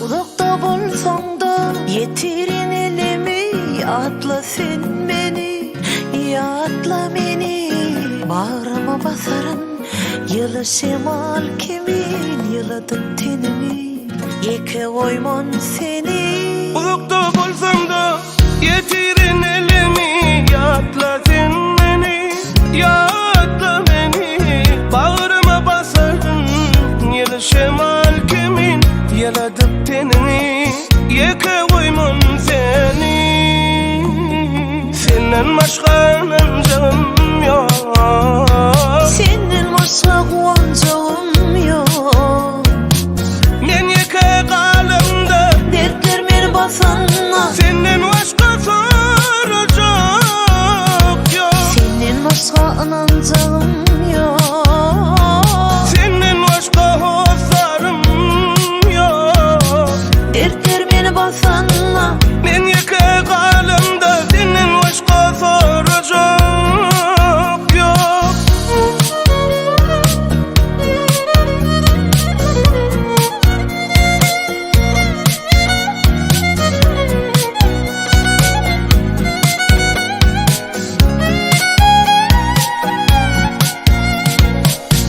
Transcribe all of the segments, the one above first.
Uzakta bolsaň da yetirin elimi, yatla sen beni, yatla meni. Bağrıma basarın yılı şemal kimin, yıladım tenimi, yeke koymon seni. Uzakta bolsaň da yetirin elimi, yatla sen beni, yatla meni. Bağrıma basarın yılı şemal kimin, yaladıp tenini, yeke koymon seni. Senden başka nancağım yok, Senden başka kuancağım yok. men yeke kalımda Dertler meni basanla, senden başka soracak yok. senden başka anancağım yok. Senden başka hoslarım yok. Dertler meni basanla, Men yeke kalımda senden başka soracak yok.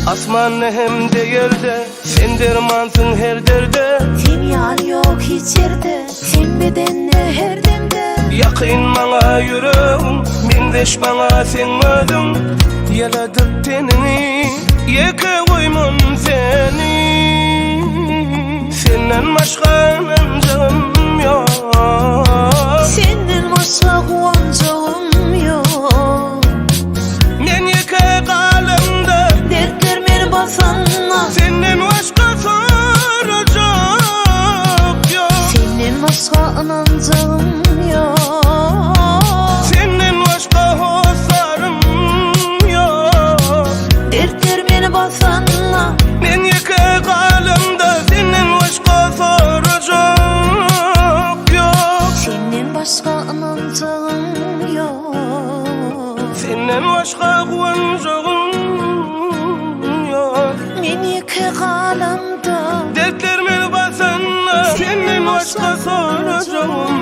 Asman hem de yerde, sen dermansın her derde. sen yar yok hiç yerde, sen bedenle her demde. Yakın bana yüreğim, mindeş bana sen ödüm. Yaladıp tenini, yeke koymon seni. Senden başka nancağım yok, Senden başka kuancağım yok. men yeke kalımda Dertler meni basanla, senden başka soracak yok. senden başka anancağım yok. Senden başka hoslarım yok. Dertler meni basanla, Men yeke kalımda senden başka soracak yok. senden başka anancağım yok. Senden başka kuancağım yok. Men yeke kalamda, Dertler meni basanla senden başka soracağım